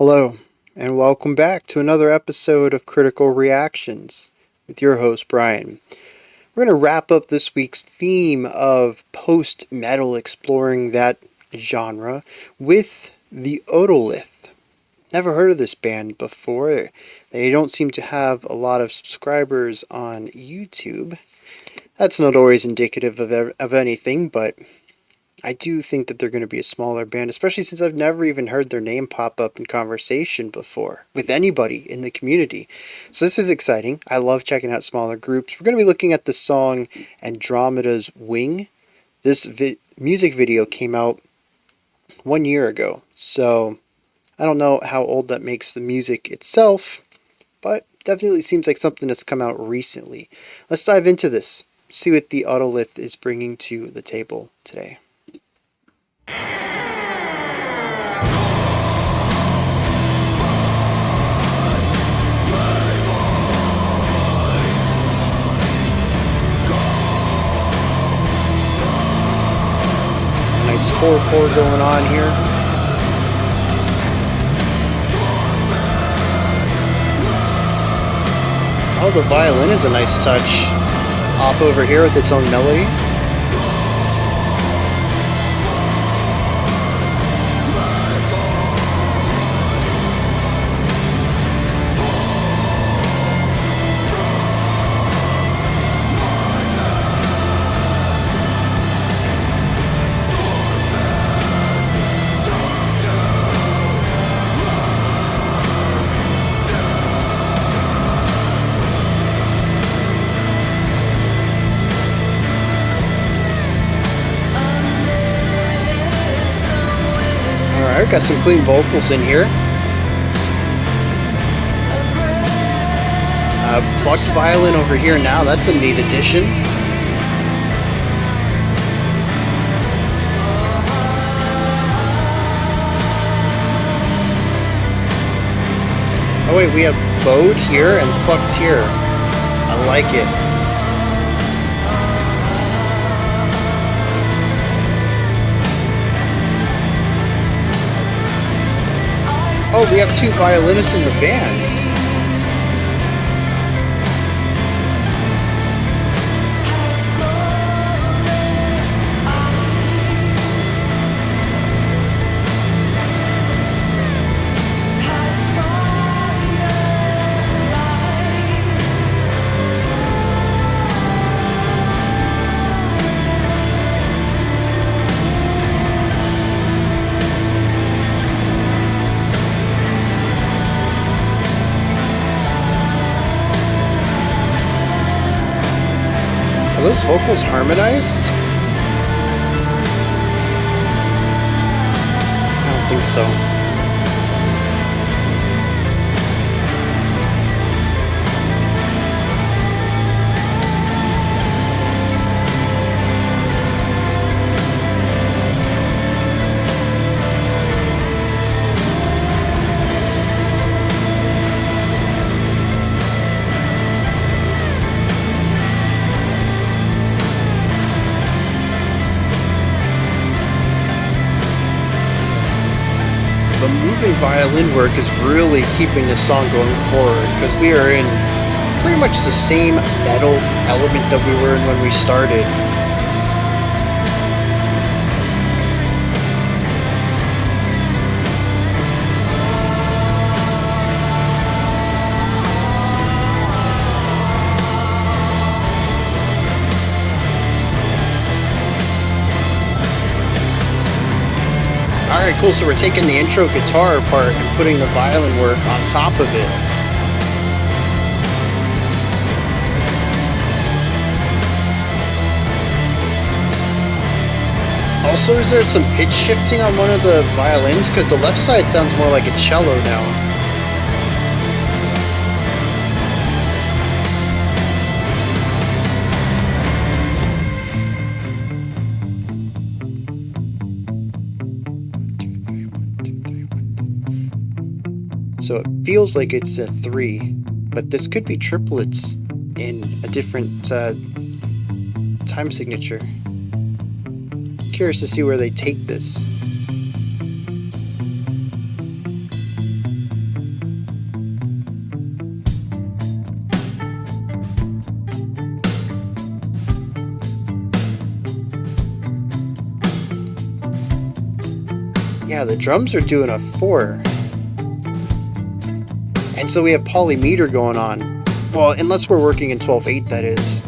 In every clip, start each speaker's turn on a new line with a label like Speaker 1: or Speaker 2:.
Speaker 1: Hello, and welcome back to another episode of Critical Reactions with your host, Bryan. We're going to wrap up this week's theme of post-metal, exploring that genre, with the Otolith. Never heard of this band before. They don't seem to have a lot of subscribers on YouTube. That's not always indicative of anything, but I do think that they're going to be a smaller band, especially since I've never even heard their name pop up in conversation before with anybody in the community. So this is exciting. I love checking out smaller groups. We're going to be looking at the song Andromeda's Wing. This music video came out 1 year ago, so I don't know how old that makes the music itself, but definitely seems like something that's come out recently. Let's dive into this, see what the Otolith is bringing to the table today. Nice 4/4 going on here. Oh, the violin is a nice touch. Off over here with its own melody. Alright, got some clean vocals in here. Plucked violin over here now, that's a neat addition. Oh wait, we have bowed here and plucked here. I like it. Oh, we have two violinists in the bands. Are those vocals harmonized? I don't think so. The moving violin work is really keeping the song going forward, because we are in pretty much the same metal element that we were in when we started. Alright, cool, so we're taking the intro guitar apart and putting the violin work on top of it. Also, is there some pitch shifting on one of the violins? Because the left side sounds more like a cello now. So it feels like it's a 3, but this could be triplets in a different time signature. Curious to see where they take this. Yeah, the drums are doing a 4. And so we have polymeter going on. Well, unless we're working in 12/8, that is.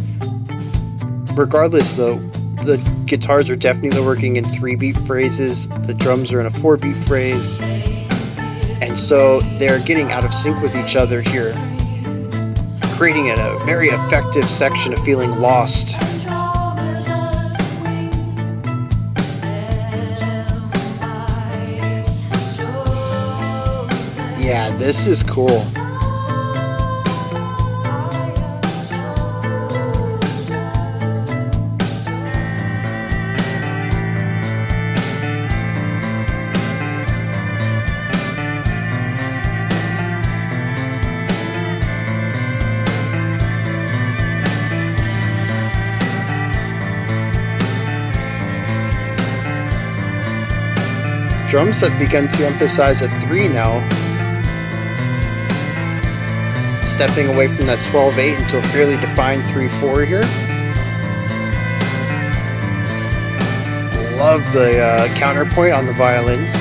Speaker 1: Regardless, though, the guitars are definitely working in 3-beat phrases. The drums are in a 4-beat phrase. And so they're getting out of sync with each other here, creating a very effective section of feeling lost. Yeah, this is cool. Drums have begun to emphasize a 3 now, stepping away from that 12/8 into a fairly defined 3/4 here. Love the counterpoint on the violins.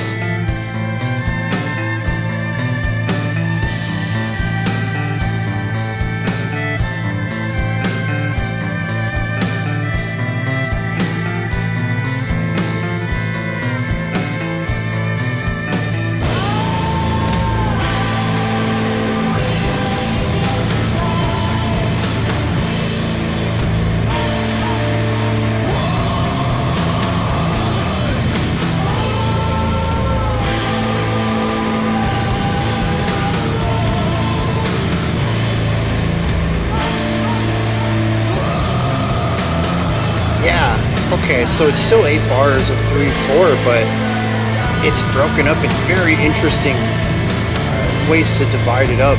Speaker 1: Okay, so it's still 8 bars of 3/4, but it's broken up in very interesting ways to divide it up.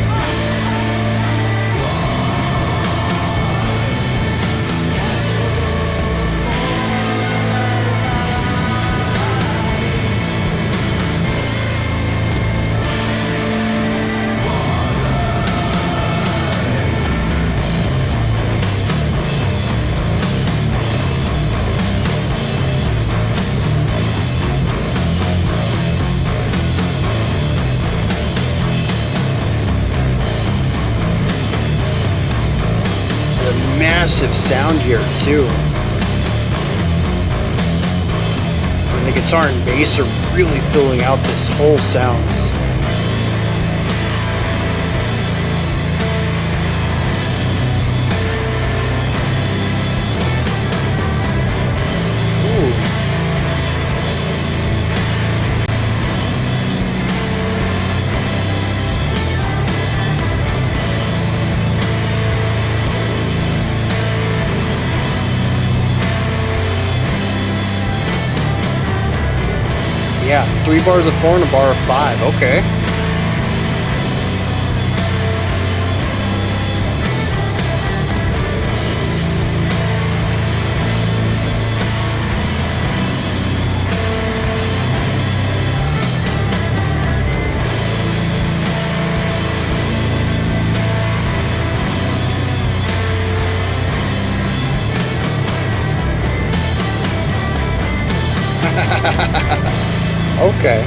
Speaker 1: Massive sound here too. And the guitar and bass are really filling out this whole sounds. Yeah, 3 bars of 4 and a bar of 5. Okay. Okay.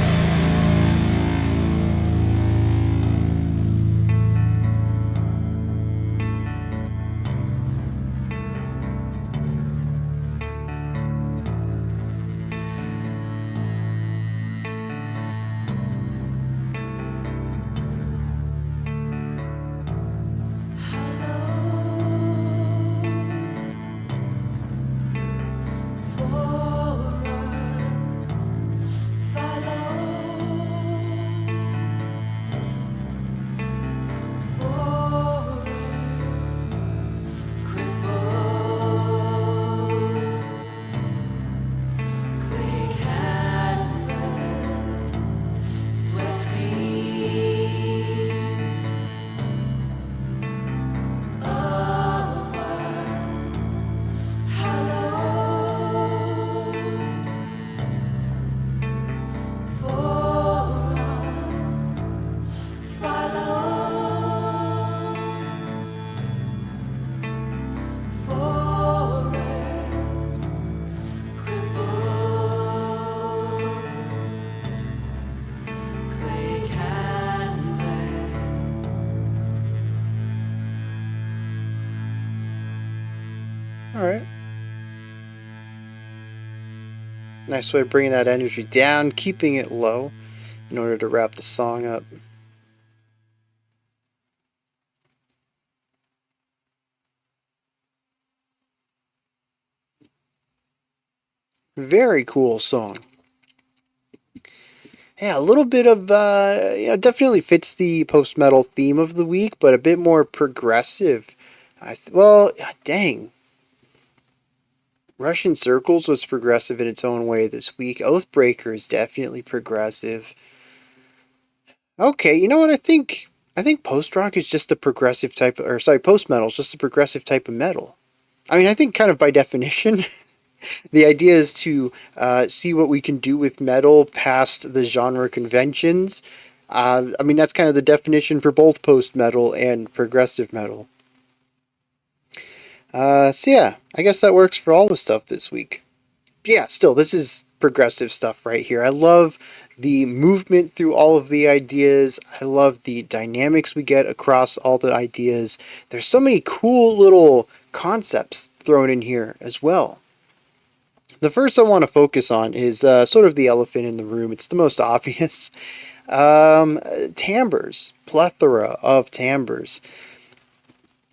Speaker 1: Alright. Nice way of bringing that energy down, keeping it low in order to wrap the song up. Very cool song. Yeah, a little bit of, definitely fits the post-metal theme of the week, but a bit more progressive. Well, dang. Russian Circles was progressive in its own way this week. Oathbreaker is definitely progressive. Okay, you know what I think? I think post-rock is just a progressive type, or sorry, post-metal is just a progressive type of metal. I mean, I think kind of by definition, the idea is to see what we can do with metal past the genre conventions. I mean, that's kind of the definition for both post-metal and progressive metal. So yeah, I guess that works for all the stuff this week. But yeah, still, this is progressive stuff right here. I love the movement through all of the ideas. I love the dynamics we get across all the ideas. There's so many cool little concepts thrown in here as well. The first I want to focus on is sort of the elephant in the room. It's the most obvious. Timbres, plethora of timbres.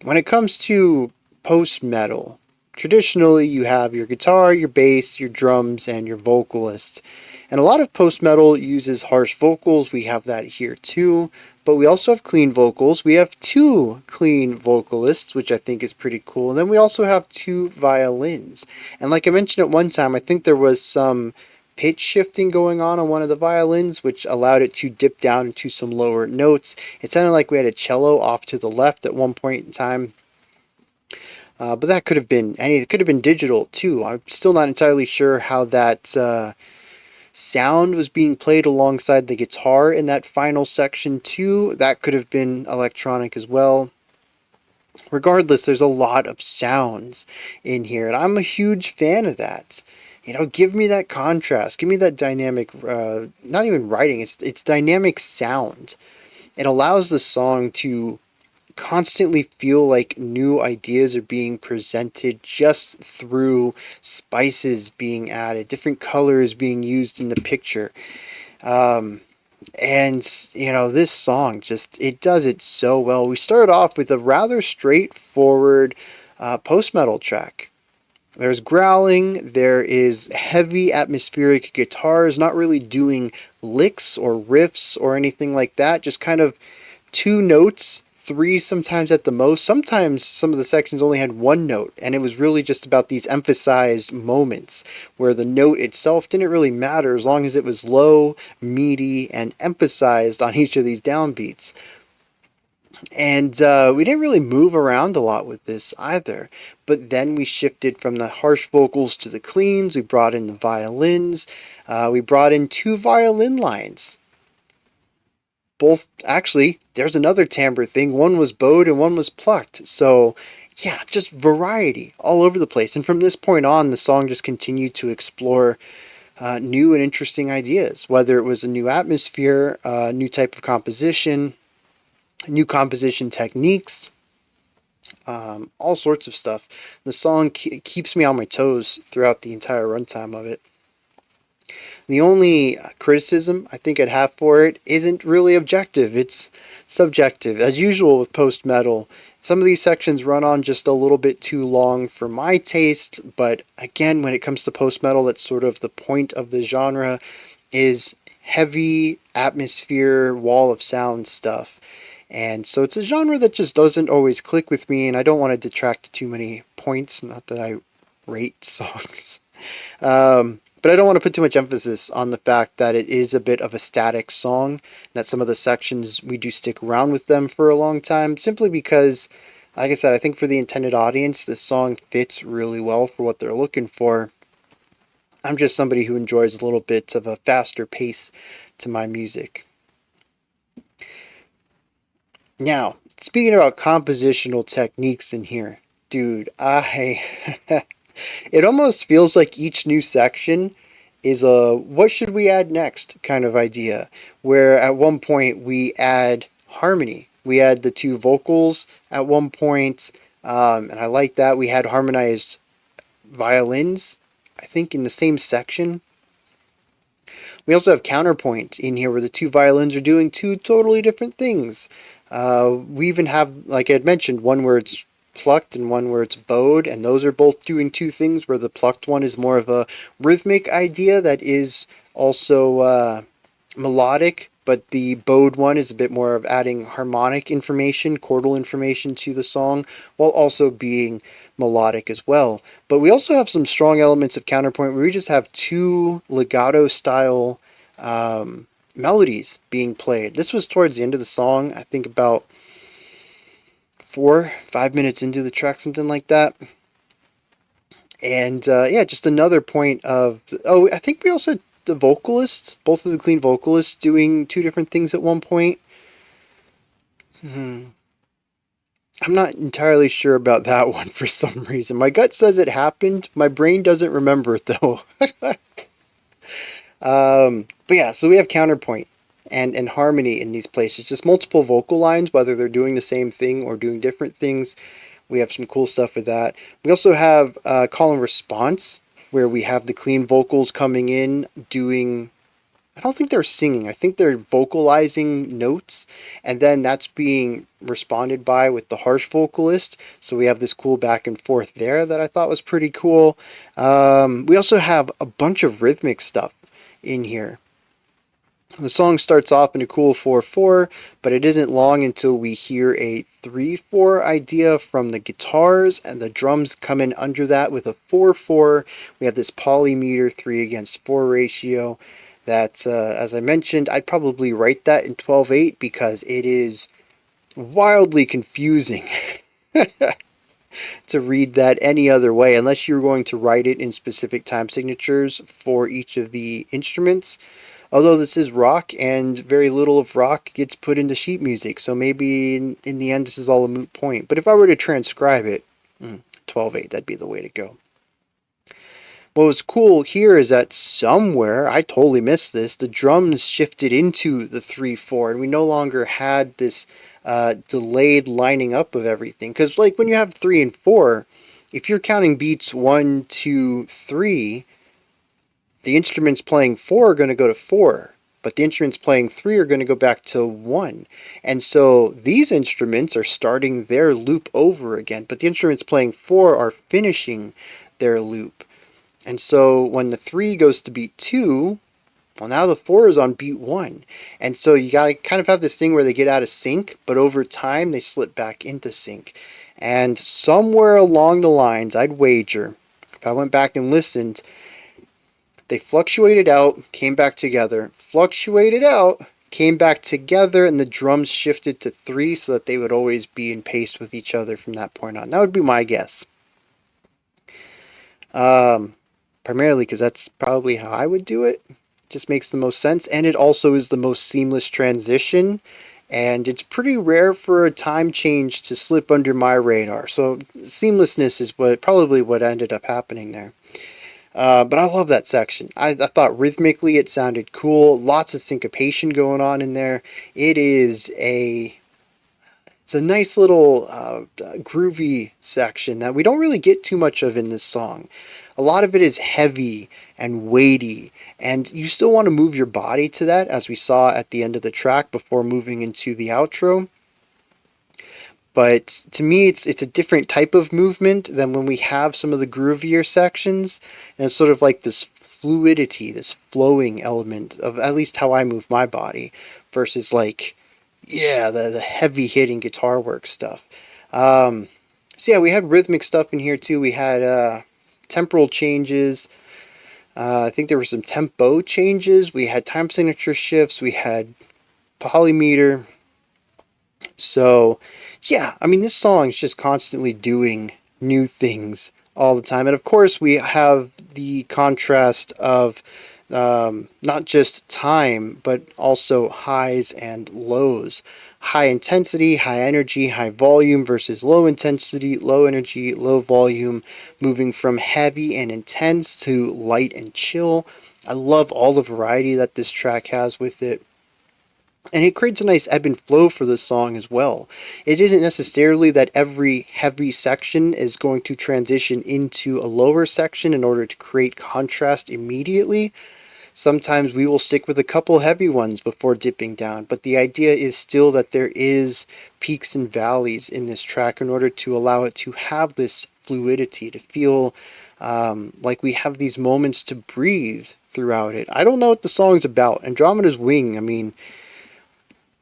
Speaker 1: When it comes to post-metal, traditionally you have your guitar, your bass, your drums, and your vocalist. And a lot of post-metal uses harsh vocals. We have that here too. But we also have clean vocals. We have two clean vocalists, which I think is pretty cool. And then we also have two violins. And like I mentioned at one time, I think there was some pitch shifting going on one of the violins, which allowed it to dip down into some lower notes. It sounded like we had a cello off to the left at one point in time. But that could have been it could have been digital too. I'm still not entirely sure how that sound was being played alongside the guitar in that final section too. That could have been electronic as well. Regardless, there's a lot of sounds in here, and I'm a huge fan of that. Give me that contrast, give me that dynamic, not even writing, it's dynamic sound. It allows the song to constantly feel like new ideas are being presented just through spices being added, different colors being used in the picture. And this song it does it so well. We start off with a rather straightforward post-metal track. There's growling, there is heavy atmospheric guitars, not really doing licks or riffs or anything like that, just kind of two notes, three sometimes at the most. Sometimes some of the sections only had one note, and it was really just about these emphasized moments where the note itself didn't really matter as long as it was low, meaty, and emphasized on each of these downbeats. And we didn't really move around a lot with this either. But then we shifted from the harsh vocals to the cleans. We brought in the violins. We brought in two violin lines. Both, actually, there's another timbre thing. One was bowed and one was plucked. So, yeah, just variety all over the place. And from this point on, the song just continued to explore new and interesting ideas. Whether it was a new atmosphere, a new type of composition, new composition techniques, all sorts of stuff. The song keeps me on my toes throughout the entire runtime of it. The only criticism I think I'd have for it isn't really objective, it's subjective. As usual with post-metal, some of these sections run on just a little bit too long for my taste, but again, when it comes to post-metal, that's sort of the point of the genre, is heavy atmosphere, wall of sound stuff. And so it's a genre that just doesn't always click with me, and I don't want to detract too many points, not that I rate songs. But I don't want to put too much emphasis on the fact that it is a bit of a static song, that some of the sections we do stick around with them for a long time, simply because, like I said, I think for the intended audience, this song fits really well for what they're looking for. I'm just somebody who enjoys a little bit of a faster pace to my music. Now, speaking about compositional techniques in here, dude, it almost feels like each new section is a what should we add next kind of idea, where at one point we add harmony. We add the two vocals at one point, and I like that. We had harmonized violins, I think, in the same section. We also have Counterpoint in here where the two violins are doing two totally different things. We even have, like I had mentioned, one where it's plucked and one where it's bowed, and those are both doing two things, where the plucked one is more of a rhythmic idea that is also melodic, but the bowed one is a bit more of adding harmonic information, chordal information to the song, while also being melodic as well. But we also have some strong elements of Counterpoint where we just have two legato style melodies being played. This was towards the end of the song, I think about 4-5 minutes into the track, something like that. And yeah, just another point of, oh, I think we also had the vocalists, both of the clean vocalists, doing two different things at one point. I'm not entirely sure about that one for some reason. My gut says it happened. My brain doesn't remember it though. But yeah, so we have Counterpoint and harmony in these places. Just multiple vocal lines, whether they're doing the same thing or doing different things. We have some cool stuff with that. We also have call and response, where we have the clean vocals coming in doing, I don't think they're singing, I think they're vocalizing notes, and then that's being responded by with the harsh vocalist. So we have this cool back and forth there that I thought was pretty cool. We also have a bunch of rhythmic stuff in here. The song starts off in a cool 4/4, but it isn't long until we hear a 3/4 idea from the guitars, and the drums come in under that with a 4/4. We have this Polymeter 3:4 ratio that, as I mentioned, I'd probably write that in 12/8 because it is wildly confusing to read that any other way, unless you're going to write it in specific time signatures for each of the instruments. Although this is rock, and very little of rock gets put into sheet music, so maybe in the end this is all a moot point. But if I were to transcribe it, 12/8, that'd be the way to go. What was cool here is that somewhere, I totally missed this, the drums shifted into the 3/4, and we no longer had this delayed lining up of everything. Because like when you have 3 and 4, if you're counting beats 1, 2, 3, the instruments playing 4 are going to go to 4, but the instruments playing 3 are going to go back to 1. And so these instruments are starting their loop over again, but the instruments playing 4 are finishing their loop. And so when the 3 goes to beat 2, well, now the 4 is on beat 1. And so you got to kind of have this thing where they get out of sync, but over time they slip back into sync. And somewhere along the lines, I'd wager, if I went back and listened, they fluctuated out, came back together, fluctuated out, came back together, and the drums shifted to 3 so that they would always be in pace with each other from that point on. That would be my guess. Primarily because that's probably how I would do it. It just makes the most sense, and it also is the most seamless transition, and it's pretty rare for a time change to slip under my radar. So seamlessness is probably what ended up happening there. But I love that section. I thought rhythmically it sounded cool. Lots of syncopation going on in there. It's a nice little groovy section that we don't really get too much of in this song. A lot of it is heavy and weighty, and you still want to move your body to that, as we saw at the end of the track before moving into the outro. But to me, it's a different type of movement than when we have some of the groovier sections. And it's sort of like this fluidity, this flowing element of at least how I move my body versus like, yeah, the heavy hitting guitar work stuff. So yeah, we had rhythmic stuff in here too. We had temporal changes. I think there were some tempo changes. We had time signature shifts. We had polymeter. So yeah, I mean, this song is just constantly doing new things all the time. And of course, we have the contrast of not just time, but also highs and lows. High intensity, high energy, high volume versus low intensity, low energy, low volume, moving from heavy and intense to light and chill. I love all the variety that this track has with it. And it creates a nice ebb and flow for the song as well. It isn't necessarily that every heavy section is going to transition into a lower section in order to create contrast immediately. Sometimes we will stick with a couple heavy ones before dipping down, but the idea is still that there is peaks and valleys in this track in order to allow it to have this fluidity, to feel like we have these moments to breathe throughout it. I don't know what the song's about. Andromeda's Wing, I mean,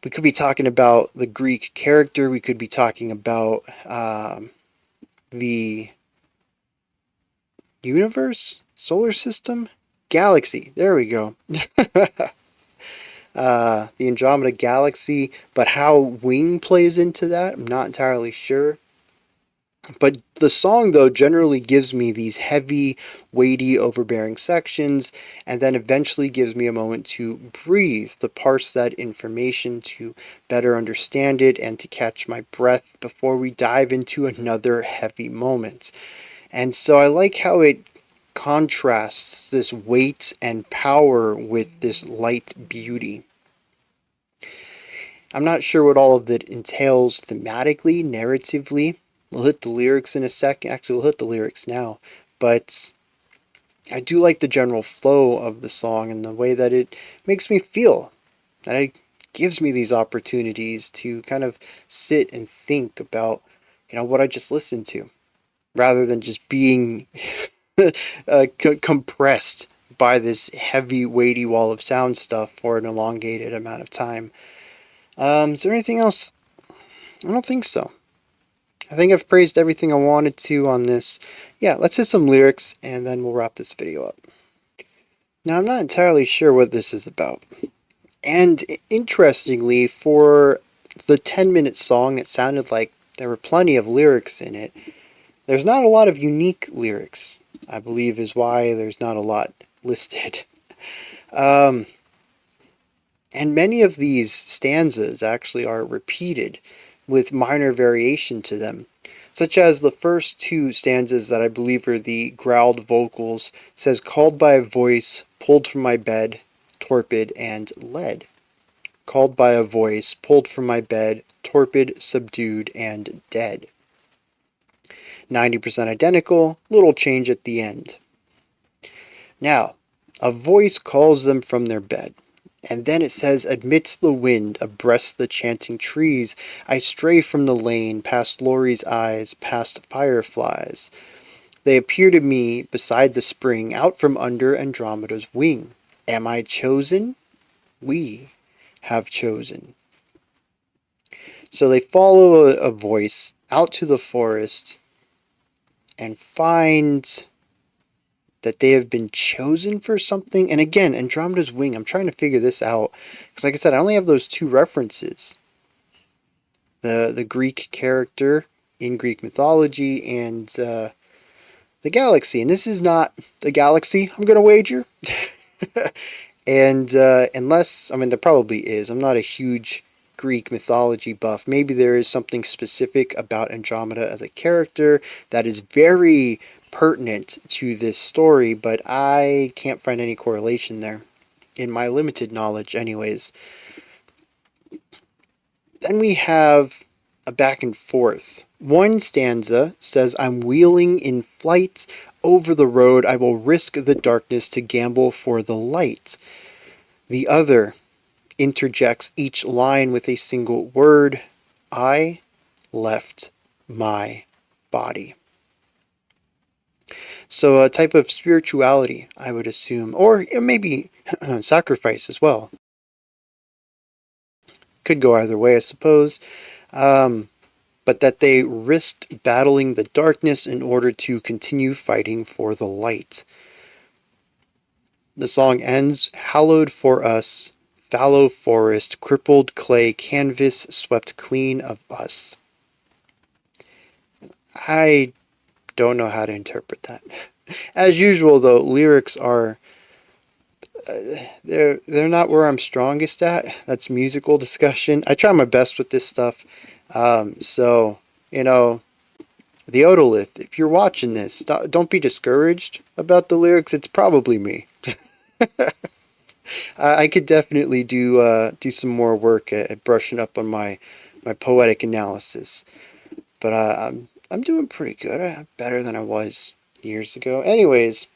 Speaker 1: we could be talking about the Greek character, we could be talking about the universe, solar system, galaxy. There we go. The Andromeda galaxy, but how Wing plays into that, I'm not entirely sure. But the song, though, generally gives me these heavy, weighty, overbearing sections, and then eventually gives me a moment to breathe, to parse that information, to better understand it, and to catch my breath before we dive into another heavy moment. And so I like how it contrasts this weight and power with this light beauty. I'm not sure what all of that entails thematically, narratively. We'll hit the lyrics in a second. Actually, we'll hit the lyrics now. But I do like the general flow of the song and the way that it makes me feel. That it gives me these opportunities to kind of sit and think about, what I just listened to, rather than just being compressed by this heavy, weighty wall of sound stuff for an elongated amount of time. Is there anything else? I don't think so. I think I've praised everything I wanted to on this. Yeah, let's hit some lyrics and then we'll wrap this video up. Now, I'm not entirely sure what this is about. And interestingly, for the 10-minute song, it sounded like there were plenty of lyrics in it. There's not a lot of unique lyrics, I believe, is why there's not a lot listed. And many of these stanzas actually are repeated with minor variation to them, such as the first two stanzas that I believe are the growled vocals, says, "Called by a voice, pulled from my bed, torpid and led." Called by a voice, pulled from my bed, torpid, subdued, and dead. 90% identical, little change at the end. Now, a voice calls them from their bed. And then it says, "Amidst the wind, abreast the chanting trees, I stray from the lane, past Laurie's eyes, past fireflies. They appear to me beside the spring, out from under Andromeda's wing. Am I chosen? We have chosen." So they follow a voice out to the forest and find that they have been chosen for something. And again, Andromeda's wing, I'm trying to figure this out. Because like I said, I only have those two references. The Greek character in Greek mythology and the galaxy. And this is not the galaxy, I'm going to wager. And unless, there probably is. I'm not a huge Greek mythology buff. Maybe there is something specific about Andromeda as a character that is very pertinent to this story, but I can't find any correlation there, in my limited knowledge anyways. Then we have a back and forth. One stanza says, "I'm wheeling in flight over the road, I will risk the darkness to gamble for the light." The other interjects each line with a single word, "I left my body." So a type of spirituality, I would assume, or maybe sacrifice as well. Could go either way, I suppose. But that they risked battling the darkness in order to continue fighting for the light. The song ends, "Hallowed for us, fallow forest, crippled clay canvas swept clean of us." I don't know how to interpret that. As usual, though, lyrics are they're not where I'm strongest at. That's musical discussion. I try my best with this stuff. So the Otolith, if you're watching this, don't be discouraged about the lyrics. It's probably me. I could definitely do some more work at brushing up on my poetic analysis. But I'm doing pretty good. Better than I was years ago. Anyways,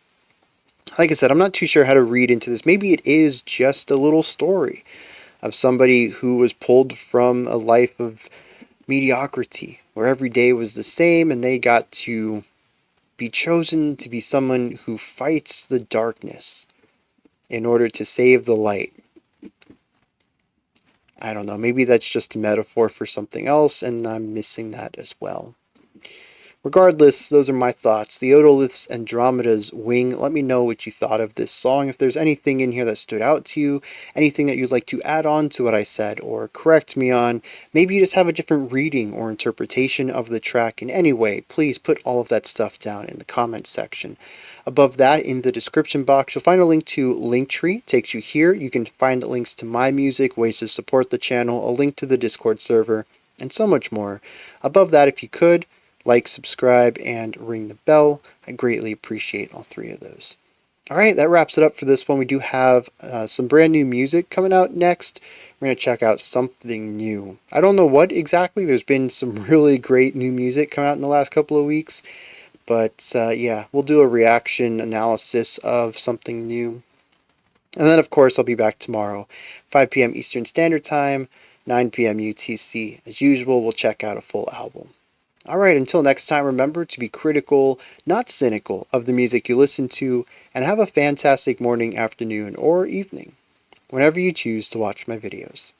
Speaker 1: like I said, I'm not too sure how to read into this. Maybe it is just a little story of somebody who was pulled from a life of mediocrity, where every day was the same, and they got to be chosen to be someone who fights the darkness in order to save the light. I don't know, maybe that's just a metaphor for something else, and I'm missing that as well. Regardless, those are my thoughts. The Otolith's Andromeda's Wing. Let me know what you thought of this song. If there's anything in here that stood out to you, anything that you'd like to add on to what I said or correct me on, maybe you just have a different reading or interpretation of the track in any way, please put all of that stuff down in the comments section. Above that, in the description box, you'll find a link to Linktree. It takes you here. You can find links to my music, ways to support the channel, a link to the Discord server, and so much more. Above that, if you could, like, subscribe, and ring the bell. I greatly appreciate all three of those. Alright, that wraps it up for this one. We do have some brand new music coming out next. We're going to check out something new. I don't know what exactly. There's been some really great new music come out in the last couple of weeks. But yeah, we'll do a reaction analysis of something new. And then, of course, I'll be back tomorrow, 5 p.m. Eastern Standard Time, 9 p.m. UTC. As usual, we'll check out a full album. Alright, until next time, remember to be critical, not cynical, of the music you listen to, and have a fantastic morning, afternoon, or evening, whenever you choose to watch my videos.